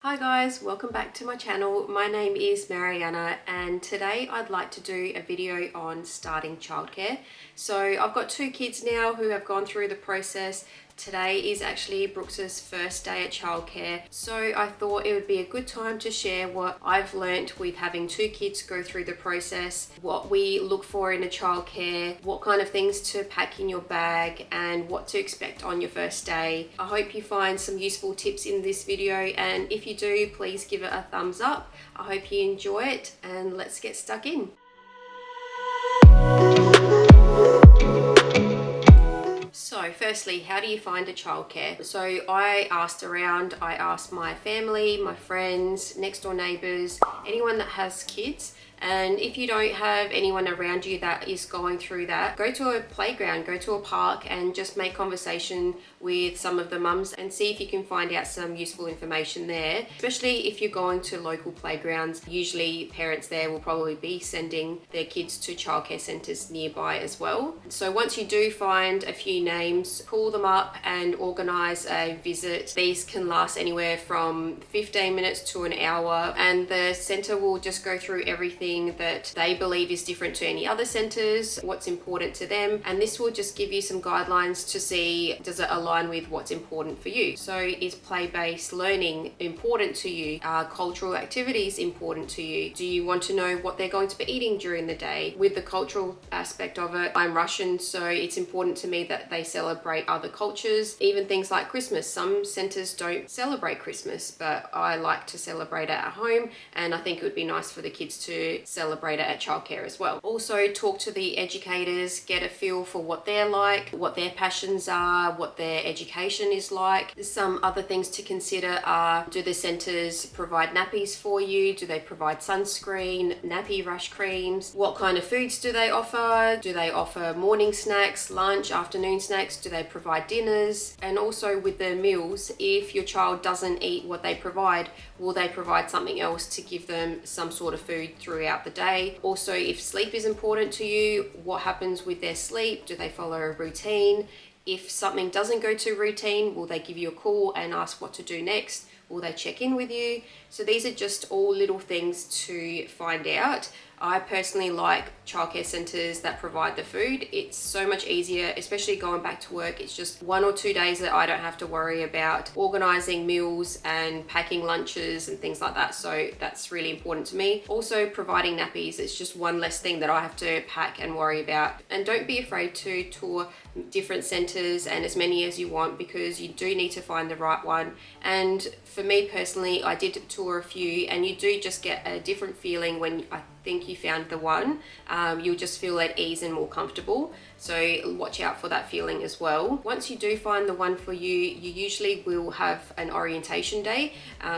Hi guys, welcome back to my channel. My name is Mariana and today I'd like to do a video on starting childcare. So I've got two kids now who have gone through the process. Today is actually Brooks's first day at childcare, so I thought it would be a good time to share what I've learnt with having two kids go through the process, what we look for in a childcare, what kind of things to pack in your bag and what to expect on your first day. I hope you find some useful tips in this video, and if you do, please give it a thumbs up. I hope you enjoy it and let's get stuck in. So firstly, how do you find a childcare? So I asked around, I asked my family, my friends, next door neighbours, anyone that has kids. And if you don't have anyone around you that is going through that, go to a playground, go to a park and just make conversation with some of the mums and see if you can find out some useful information there. Especially if you're going to local playgrounds, usually parents there will probably be sending their kids to childcare centres nearby as well. So once you do find a few names, call them up and organise a visit. These can last anywhere from 15 minutes to an hour, and the centre will just go through everything that they believe is different to any other centres, what's important to them, and this will just give you some guidelines to see, does it align with what's important for you? So is play-based learning important to you? Are cultural activities important to you? Do you want to know what they're going to be eating during the day? With the cultural aspect of it, I'm Russian, so it's important to me that they celebrate other cultures, even things like Christmas. Some centres don't celebrate Christmas, but I like to celebrate it at home, and I think it would be nice for the kids to celebrate it at childcare as well. Also talk to the educators, get a feel for what they're like, what their passions are, what their education is like. Some other things to consider are, do the centres provide nappies for you? Do they provide sunscreen, nappy rash creams? What kind of foods do they offer? Do they offer morning snacks, lunch, afternoon snacks? Do they provide dinners? And also with the meals, if your child doesn't eat what they provide, will they provide something else to give them some sort of food throughout the day? Also, if sleep is important to you, what happens with their sleep? Do they follow a routine? If something doesn't go to routine, will they give you a call and ask what to do next? Will they check in with you? So these are just all little things to find out. I personally like childcare centres that provide the food. It's so much easier, especially going back to work. It's just 1 or 2 days that I don't have to worry about organising meals and packing lunches and things like that. So that's really important to me. Also providing nappies, it's just one less thing that I have to pack and worry about. And don't be afraid to tour different centres and as many as you want, because you do need to find the right one. And for me personally, I did tour a few, and you do just get a different feeling when I think you found the one. You'll just feel at ease and more comfortable, so watch out for that feeling as well. Once you do find the one for you, you usually will have an orientation day.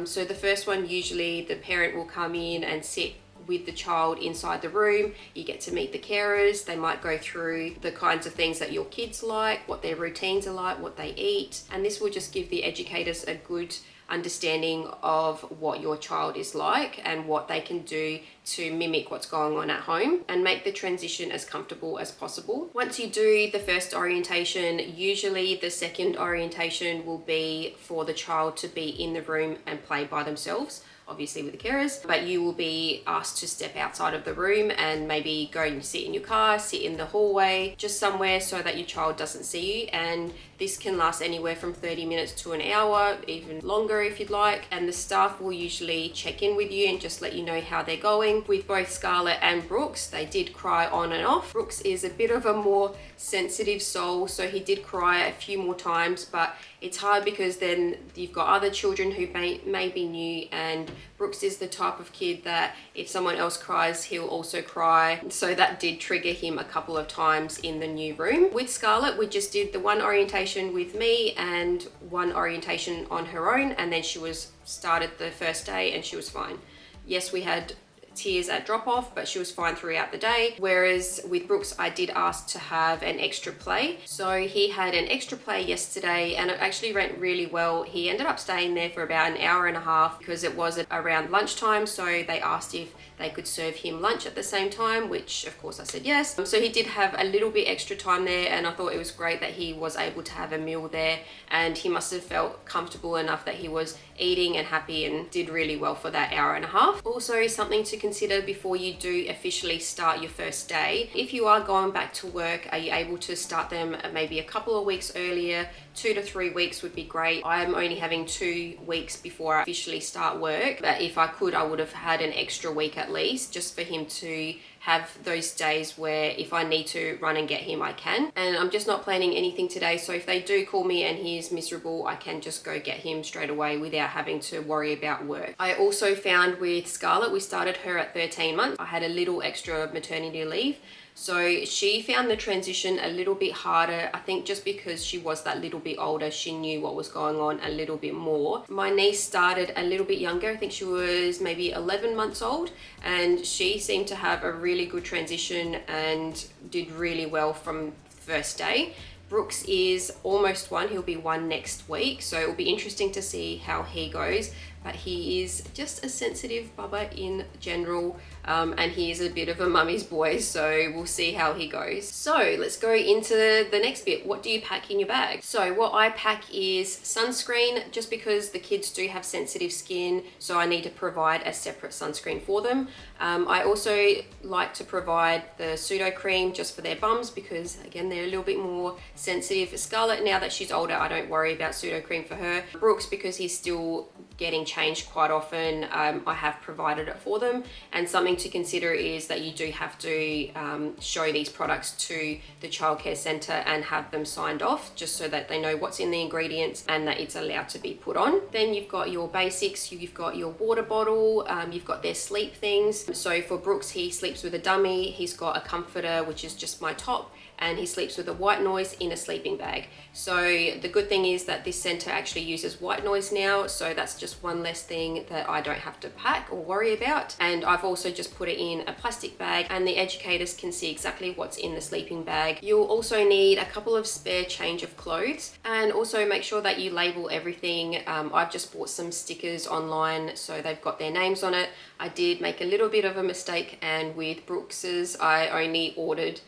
So the first one, usually the parent will come in and sit with the child inside the room. You get to meet the carers. They might go through the kinds of things that your kids like, what their routines are like, what they eat, and this will just give the educators a good understanding of what your child is like and what they can do to mimic what's going on at home and make the transition as comfortable as possible. Once you do the first orientation, usually the second orientation will be for the child to be in the room and play by themselves, obviously with the carers, but you will be asked to step outside of the room and maybe go and sit in your car, sit in the hallway, just somewhere so that your child doesn't see you. And this can last anywhere from 30 minutes to an hour, even longer if you'd like. And the staff will usually check in with you and just let you know how they're going. With both Scarlett and Brooks, they did cry on and off. Brooks is a bit of a more sensitive soul, so he did cry a few more times, but it's hard because then you've got other children who may be new, and Brooks is the type of kid that if someone else cries, he'll also cry. So that did trigger him a couple of times in the new room. With Scarlett, we just did the one orientation with me and one orientation on her own, and then she was started the first day and she was fine. Yes, we had tears at drop off, but she was fine throughout the day. Whereas with Brooks, I did ask to have an extra play. So he had an extra play yesterday and it actually went really well. He ended up staying there for about an hour and a half because it was around lunchtime. So they asked if they could serve him lunch at the same time, which of course I said yes. So he did have a little bit extra time there, and I thought it was great that he was able to have a meal there, and he must have felt comfortable enough that he was eating and happy and did really well for that hour and a half. Also, something to consider before you do officially start your first day. If you are going back to work, are you able to start them maybe a couple of weeks earlier? 2 to 3 weeks would be great. I'm only having 2 weeks before I officially start work, but if I could, I would have had an extra week at least, just for him to have those days where if I need to run and get him, I can. And I'm just not planning anything today, so if they do call me and he is miserable, I can just go get him straight away without having to worry about work. I also found with Scarlett, we started her at 13 months. I had a little extra maternity leave, so she found the transition a little bit harder. I think just because she was that little bit older, she knew what was going on a little bit more. My niece started a little bit younger. I think she was maybe 11 months old, and she seemed to have a really good transition and did really well from first day. Brooks is almost 1. He'll be 1 next week, so it'll be interesting to see how he goes. But he is just a sensitive bubba in general, and he is a bit of a mummy's boy, so we'll see how he goes. So let's go into the next bit. What do you pack in your bag? So what I pack is sunscreen, just because the kids do have sensitive skin, so I need to provide a separate sunscreen for them. I also like to provide the pseudo cream just for their bums, because again, they're a little bit more sensitive. For Scarlett, now that she's older, I don't worry about pseudo cream for her. Brooks, because he's still getting changed quite often, I have provided it for them. And something to consider is that you do have to show these products to the childcare centre and have them signed off, just so that they know what's in the ingredients and that it's allowed to be put on. Then you've got your basics, you've got your water bottle, you've got their sleep things. So for Brooks, he sleeps with a dummy, he's got a comforter, which is just my top, and he sleeps with a white noise in a sleeping bag. So the good thing is that this centre actually uses white noise now, so that's just one less thing that I don't have to pack or worry about. And I've also just put it in a plastic bag, and the educators can see exactly what's in the sleeping bag. You'll also need a couple of spare change of clothes, and also make sure that you label everything. I've just bought some stickers online, so they've got their names on it. I did make a little bit of a mistake, and with Brooks's, I only ordered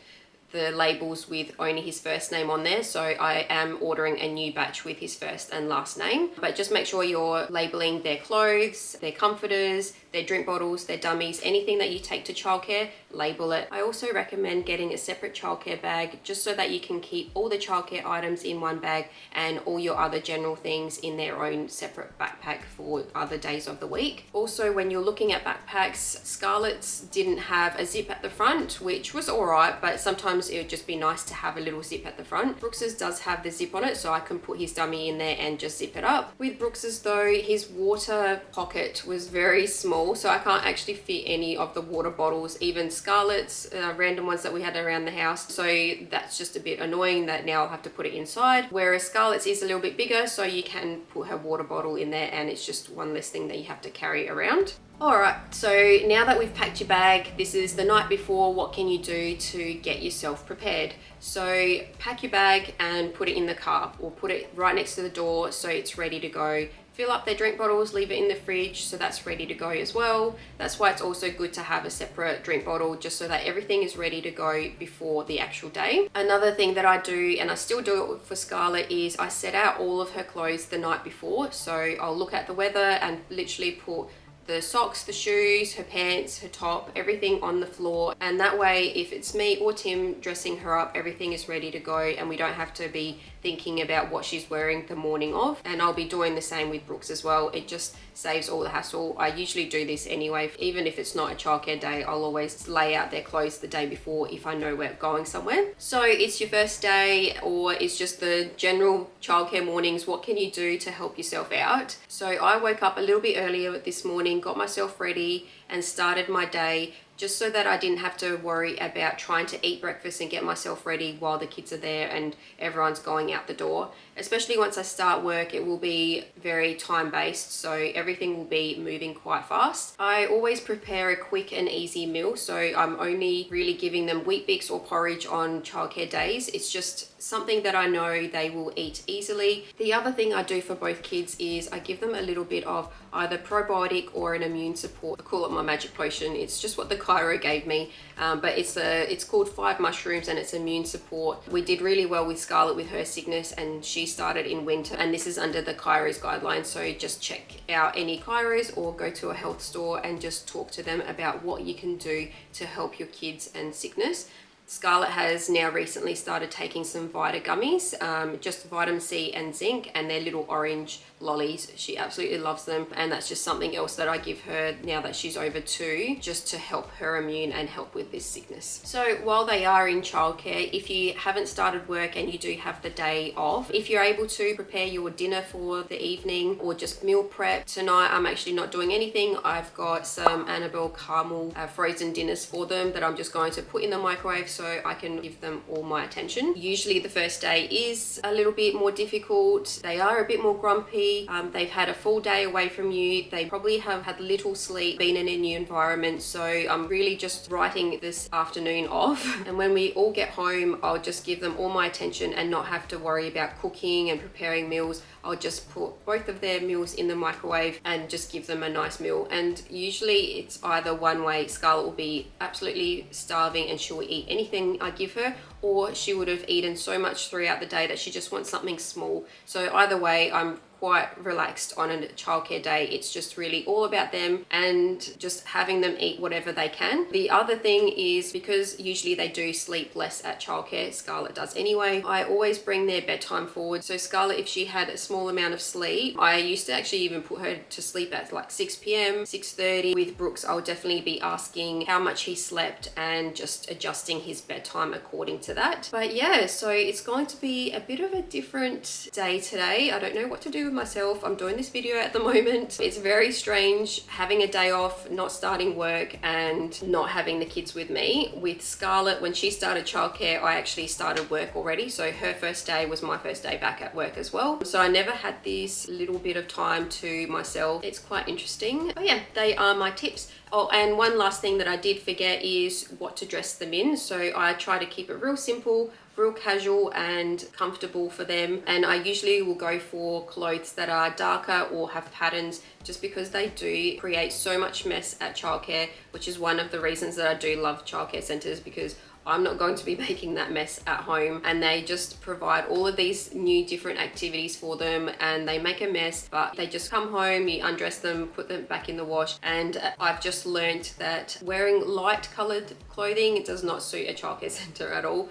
the labels with only his first name on there, so I am ordering a new batch with his first and last name. But just make sure you're labeling their clothes, their comforters, their drink bottles, their dummies, anything that you take to childcare, label it. I also recommend getting a separate childcare bag, just so that you can keep all the childcare items in one bag and all your other general things in their own separate backpack for other days of the week. Also, when you're looking at backpacks, Scarlett's didn't have a zip at the front, which was alright, but sometimes it would just be nice to have a little zip at the front. Brooks's does have the zip on it, so I can put his dummy in there and just zip it up. With Brooks's though, his water pocket was very small, so I can't actually fit any of the water bottles, even Scarlett's random ones that we had around the house. So that's just a bit annoying that now I'll have to put it inside. Whereas Scarlett's is a little bit bigger, so you can put her water bottle in there, and it's just one less thing that you have to carry around. Alright, so now that we've packed your bag, this is the night before. What can you do to get yourself prepared? So pack your bag and put it in the car, or put it right next to the door so it's ready to go. Fill up their drink bottles, leave it in the fridge so that's ready to go as well. That's why it's also good to have a separate drink bottle, just so that everything is ready to go before the actual day. Another thing that I do, and I still do it for Scarlett, is I set out all of her clothes the night before. So I'll look at the weather and literally put the socks, the shoes, her pants, her top, everything on the floor. And that way, if it's me or Tim dressing her up, everything is ready to go and we don't have to be thinking about what she's wearing the morning of. And I'll be doing the same with Brooks as well. It just saves all the hassle. I usually do this anyway. Even if it's not a childcare day, I'll always lay out their clothes the day before if I know we're going somewhere. So it's your first day, or it's just the general childcare mornings. What can you do to help yourself out? So I woke up a little bit earlier this morning, got myself ready and started my day, just so that I didn't have to worry about trying to eat breakfast and get myself ready while the kids are there and everyone's going out the door. Especially once I start work, it will be very time-based, so everything will be moving quite fast. I always prepare a quick and easy meal, so I'm only really giving them Wheat Bix or porridge on childcare days. It's just something that I know they will eat easily. The other thing I do for both kids is I give them a little bit of either probiotic or an immune support. I call it my magic potion. It's just what the chiro gave me, but it's called 5 mushrooms and it's immune support. We did really well with Scarlett with her sickness, and she started in winter, and this is under the chiro's guidelines. So just check out any chiros or go to a health store and just talk to them about what you can do to help your kids and sickness. Scarlett has now recently started taking some Vita gummies, just vitamin C and zinc, and they're little orange lollies. She absolutely loves them, and that's just something else that I give her now that she's over 2, just to help her immune and help with this sickness. So while they are in childcare, if you haven't started work and you do have the day off, if you're able to prepare your dinner for the evening or just meal prep. Tonight I'm actually not doing anything. I've got some Annabelle caramel frozen dinners for them that I'm just going to put in the microwave so I can give them all my attention. Usually the first day is a little bit more difficult. They are a bit more grumpy. They've had a full day away from you. They probably have had little sleep, been in a new environment. So I'm really just writing this afternoon off. And when we all get home, I'll just give them all my attention and not have to worry about cooking and preparing meals. I'll just put both of their meals in the microwave and just give them a nice meal. And usually it's either one way. Scarlett will be absolutely starving and she'll eat anything I give her, or she would have eaten so much throughout the day that she just wants something small. So either way, I'm quite relaxed on a childcare day. It's just really all about them and just having them eat whatever they can. The other thing is, because usually they do sleep less at childcare, Scarlett does anyway, I always bring their bedtime forward. So Scarlett, if she had a small amount of sleep, I used to actually even put her to sleep at like 6 p.m, 6:30. With Brooks, I'll definitely be asking how much he slept and just adjusting his bedtime according to that. But yeah, so it's going to be a bit of a different day today. I don't know what to do with myself. I'm doing this video at the moment. It's very strange having a day off, not starting work and not having the kids with me. With Scarlett, when she started childcare, I actually started work already. So her first day was my first day back at work as well. So I never had this little bit of time to myself. It's quite interesting. But yeah, they are my tips. Oh, and one last thing that I did forget is what to dress them in. So I try to keep it real simple, real casual and comfortable for them. And I usually will go for clothes that are darker or have patterns, just because they do create so much mess at childcare, which is one of the reasons that I do love childcare centres, because I'm not going to be making that mess at home, and they just provide all of these new different activities for them, and they make a mess, but they just come home, you undress them, put them back in the wash. And I've just learned that wearing light colored clothing does not suit a childcare centre at all.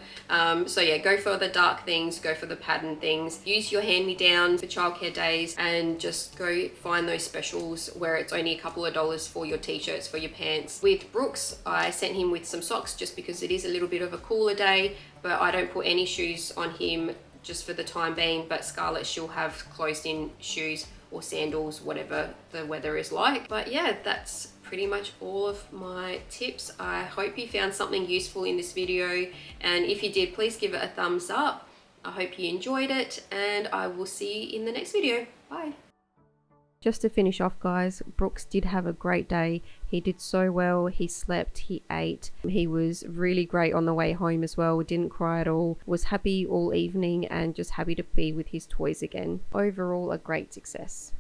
So yeah, go for the dark things, go for the pattern things, use your hand-me-downs for childcare days, and just go find those specials where it's only a couple of dollars for your t-shirts, for your pants. With Brooks, I sent him with some socks just because it is a little bit of a cooler day, but I don't put any shoes on him just for the time being. But Scarlett, she'll have closed-in shoes or sandals, whatever the weather is like. But yeah, that's pretty much all of my tips. I hope you found something useful in this video, and if you did, please give it a thumbs up. I hope you enjoyed it, and I will see you in the next video. Bye. Just to finish off, guys, Brooks did have a great day. He did so well. He slept, he ate. He was really great on the way home as well. Didn't cry at all. Was happy all evening and just happy to be with his toys again. Overall, a great success.